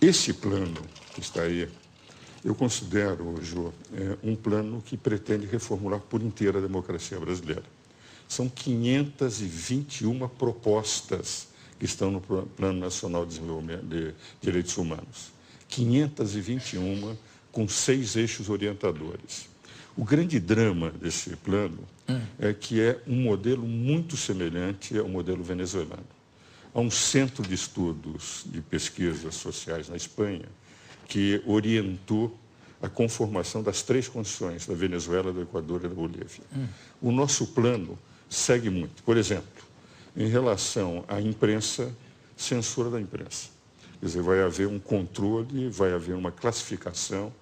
Esse plano que está aí, eu considero, Jô, um plano que pretende reformular por inteiro a democracia brasileira. São 521 propostas que estão no Plano Nacional de Desenvolvimento de Direitos Humanos. 521 com 6 eixos orientadores. O grande drama desse plano é que é um modelo muito semelhante ao modelo venezuelano. Há um centro de estudos de pesquisas sociais na Espanha que orientou a conformação das 3 condições da Venezuela, do Equador e da Bolívia. O nosso plano segue muito. Por exemplo, em relação à imprensa, censura da imprensa. Quer dizer, vai haver um controle, vai haver uma classificação.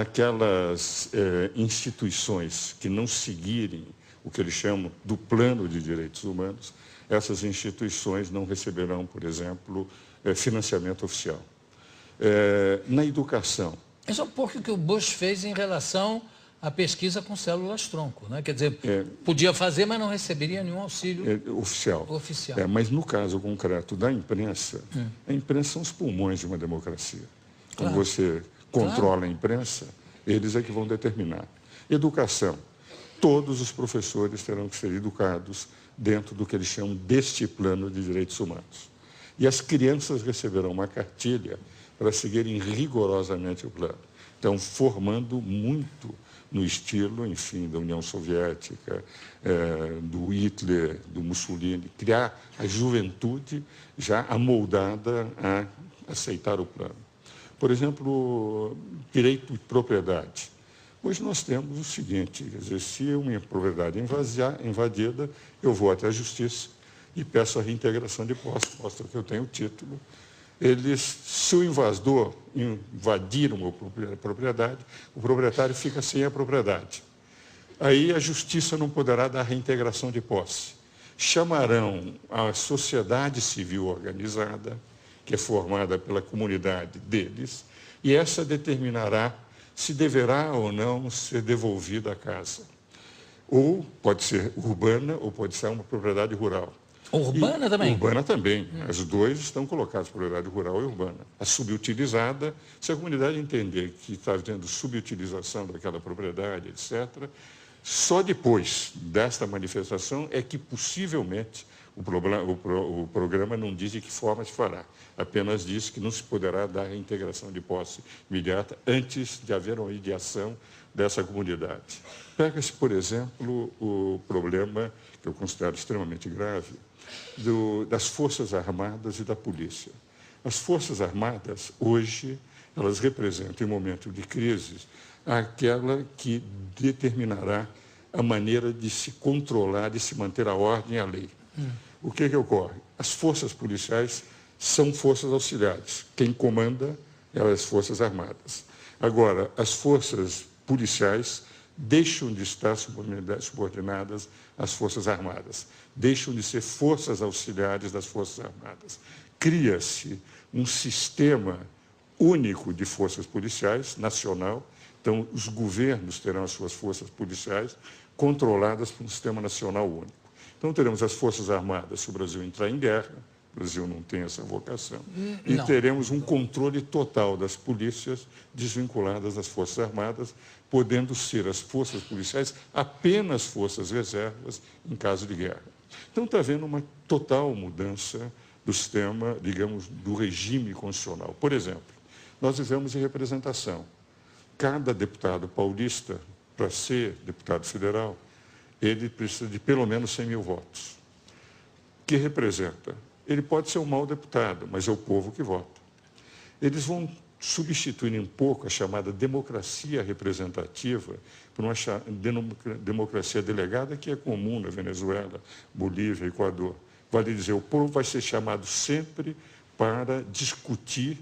Aquelas instituições que não seguirem o que eles chamam do plano de direitos humanos, essas instituições não receberão, por exemplo, financiamento oficial. Na educação. Isso é um pouco que o Bush fez em relação à pesquisa com células-tronco, né? Quer dizer, podia fazer, mas não receberia nenhum auxílio oficial. Mas no caso concreto da imprensa, a imprensa são os pulmões de uma democracia. Quando você controla a imprensa, eles é que vão determinar. Educação. Todos os professores terão que ser educados dentro do que eles chamam deste plano de direitos humanos. E as crianças receberão uma cartilha para seguirem rigorosamente o plano. Então, formando muito no estilo, enfim, da União Soviética, do Hitler, do Mussolini, criar a juventude já amoldada a aceitar o plano. Por exemplo, direito de propriedade. Hoje nós temos o seguinte, quer dizer, se uma propriedade é invadida, eu vou até a justiça e peço a reintegração de posse, mostra que eu tenho o título. Se o invasor invadir uma propriedade, o proprietário fica sem a propriedade. Aí a justiça não poderá dar reintegração de posse. Chamarão a sociedade civil organizada, que é formada pela comunidade deles, e essa determinará se deverá ou não ser devolvida a casa. Ou pode ser urbana, ou pode ser uma propriedade rural. Urbana também? Urbana também. As duas estão colocadas, propriedade rural e urbana. A subutilizada, se a comunidade entender que está havendo subutilização daquela propriedade, etc., só depois desta manifestação é que possivelmente o programa não diz de que forma se fará, apenas diz que não se poderá dar reintegração de posse imediata antes de haver uma mediação dessa comunidade. Pega-se, por exemplo, o problema, que eu considero extremamente grave, das Forças Armadas e da Polícia. As Forças Armadas, hoje, elas representam, em momento de crise, aquela que determinará a maneira de se controlar, de se manter a ordem e a lei. O que ocorre? As forças policiais são forças auxiliares. Quem comanda é as Forças Armadas. Agora, as forças policiais deixam de estar subordinadas às Forças Armadas, deixam de ser forças auxiliares das Forças Armadas. Cria-se um sistema único de forças policiais, nacional. Então, os governos terão as suas forças policiais controladas por um sistema nacional único. Então, teremos as Forças Armadas se o Brasil entrar em guerra, o Brasil não tem essa vocação, e teremos um controle total das polícias desvinculadas das Forças Armadas, podendo ser as forças policiais apenas forças reservas em caso de guerra. Então, está havendo uma total mudança do sistema, digamos, do regime constitucional. Por exemplo, nós vivemos em representação. Cada deputado paulista, para ser deputado federal, ele precisa de pelo menos 100 mil votos. Que representa? Ele pode ser um mau deputado, mas é o povo que vota. Eles vão substituir um pouco a chamada democracia representativa por uma democracia delegada, que é comum na Venezuela, Bolívia, Equador. Vale dizer, o povo vai ser chamado sempre para discutir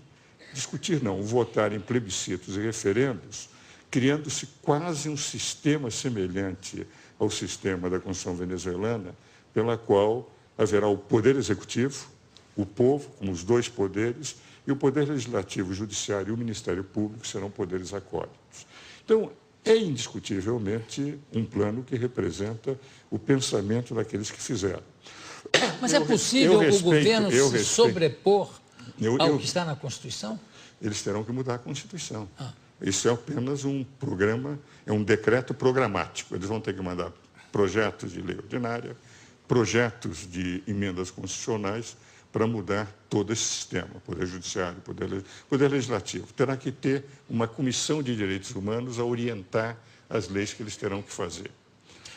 não, votar em plebiscitos e referendos, criando-se quase um sistema semelhante ao sistema da Constituição venezuelana, pela qual haverá o poder executivo, o povo, como os dois poderes, e o poder legislativo, o judiciário e o Ministério Público serão poderes acólitos. Então, é indiscutivelmente um plano que representa o pensamento daqueles que fizeram. Mas é possível o governo se sobrepor ao que está na Constituição? Eles terão que mudar a Constituição. Isso é apenas um programa, é um decreto programático. Eles vão ter que mandar projetos de lei ordinária, projetos de emendas constitucionais para mudar todo esse sistema, Poder Judiciário, Poder Legislativo. Terá que ter uma comissão de direitos humanos a orientar as leis que eles terão que fazer.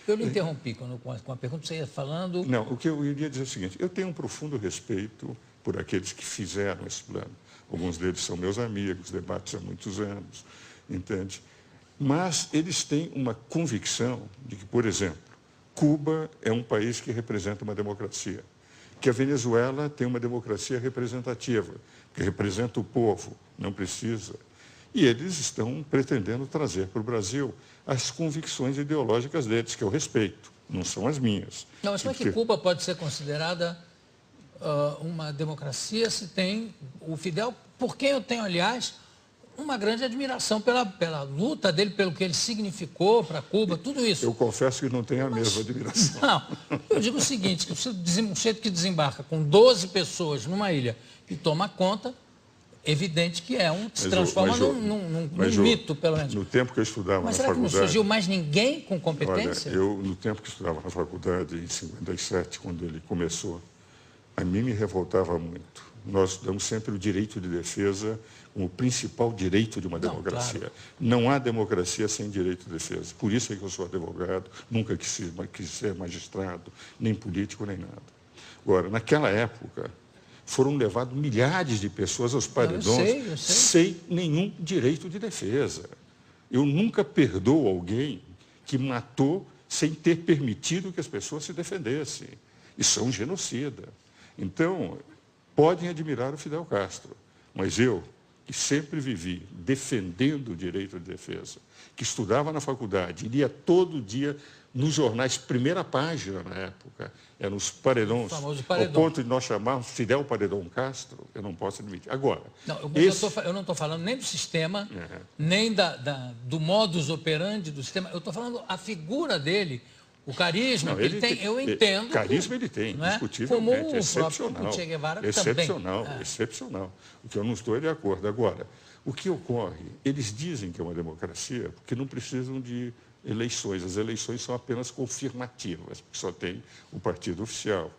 Eu lhe interrompi com a pergunta que você ia falando. Não, o que eu iria dizer é o seguinte, eu tenho um profundo respeito por aqueles que fizeram esse plano. Alguns deles são meus amigos, debates há muitos anos, entende? Mas eles têm uma convicção de que, por exemplo, Cuba é um país que representa uma democracia, que a Venezuela tem uma democracia representativa, que representa o povo, não precisa. E eles estão pretendendo trazer para o Brasil as convicções ideológicas deles, que eu respeito, não são as minhas. Não, mas como é que Cuba pode ser considerada uma democracia se tem o Fidel, por quem eu tenho, aliás, uma grande admiração pela luta dele, pelo que ele significou para Cuba, tudo isso. Eu confesso que não tenho a mesma admiração. Não, eu digo o seguinte, que um sujeito que desembarca com 12 pessoas numa ilha e toma conta, evidente que se transforma num mito, pelo menos. No tempo que eu estudava na faculdade... Mas será que não surgiu mais ninguém com competência? Olha, no tempo que eu estudava na faculdade, em 57, quando ele começou, a mim me revoltava muito. Nós damos sempre o direito de defesa como o principal direito de uma democracia. Claro. Não há democracia sem direito de defesa. Por isso é que eu sou advogado, nunca quis ser magistrado, nem político, nem nada. Agora, naquela época, foram levados milhares de pessoas aos paredões eu sei. sem nenhum direito de defesa. Eu nunca perdoo alguém que matou sem ter permitido que as pessoas se defendessem. Isso é um genocida. Então, podem admirar o Fidel Castro, mas eu, que sempre vivi defendendo o direito de defesa, que estudava na faculdade, lia todo dia nos jornais, primeira página na época, eram os paredões, ao ponto de nós chamarmos Fidel Paredão Castro, eu não posso admitir. Agora, eu não estou falando nem do sistema, nem do modus operandi do sistema, eu estou falando a figura dele, o carisma que ele tem, eu entendo. Carisma ele tem, indiscutivelmente, como excepcional. O Che Guevara excepcional, também. Excepcional. O que eu não estou de acordo. Agora, o que ocorre? Eles dizem que é uma democracia porque não precisam de eleições. As eleições são apenas confirmativas, porque só tem o partido oficial.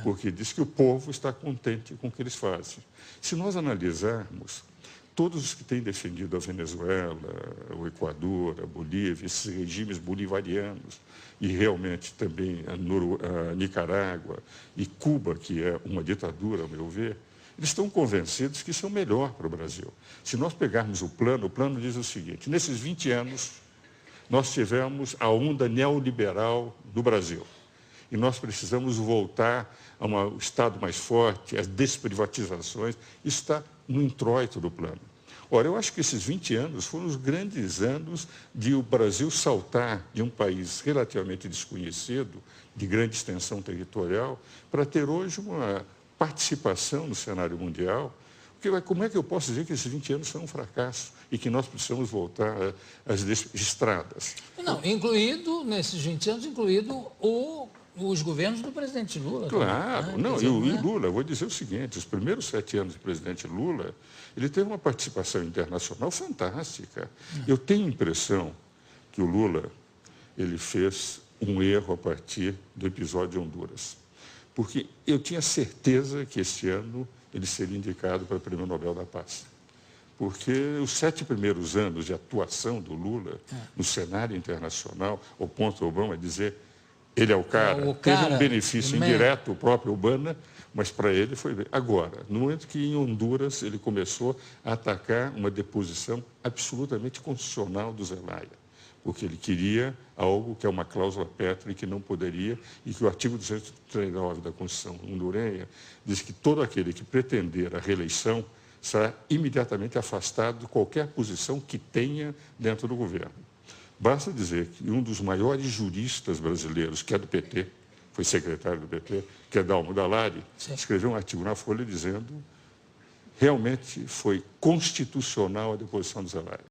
Porque diz que o povo está contente com o que eles fazem. Se nós analisarmos, todos os que têm defendido a Venezuela, o Equador, a Bolívia, esses regimes bolivarianos, e realmente também a Nicarágua e Cuba, que é uma ditadura, ao meu ver, eles estão convencidos que isso é o melhor para o Brasil. Se nós pegarmos o plano diz o seguinte, nesses 20 anos, nós tivemos a onda neoliberal no Brasil. E nós precisamos voltar a um Estado mais forte, as desprivatizações, isso está no introito do plano. Ora, eu acho que esses 20 anos foram os grandes anos de o Brasil saltar de um país relativamente desconhecido, de grande extensão territorial, para ter hoje uma participação no cenário mundial. Porque, como é que eu posso dizer que esses 20 anos foram um fracasso e que nós precisamos voltar às estradas? Não, nesses 20 anos, os governos do presidente Lula. Claro, também, né? E Lula, eu vou dizer o seguinte, os primeiros 7 anos do presidente Lula, ele teve uma participação internacional fantástica. Eu tenho a impressão que o Lula, ele fez um erro a partir do episódio de Honduras. Porque eu tinha certeza que esse ano ele seria indicado para o Prêmio Nobel da Paz. Porque os 7 primeiros anos de atuação do Lula no cenário internacional, ao ponto do Obama dizer ele é o cara, teve um benefício indireto, o próprio Obama, mas para ele foi bem. Agora, no momento que em Honduras ele começou a atacar uma deposição absolutamente constitucional do Zelaya, porque ele queria algo que é uma cláusula pétrea e que não poderia, e que o artigo 239 da Constituição hondurenha diz que todo aquele que pretender a reeleição será imediatamente afastado de qualquer posição que tenha dentro do governo. Basta dizer que um dos maiores juristas brasileiros, que é do PT, foi secretário do PT, que é Dalmo Dallari, escreveu um artigo na Folha dizendo realmente foi constitucional a deposição do Zelaya.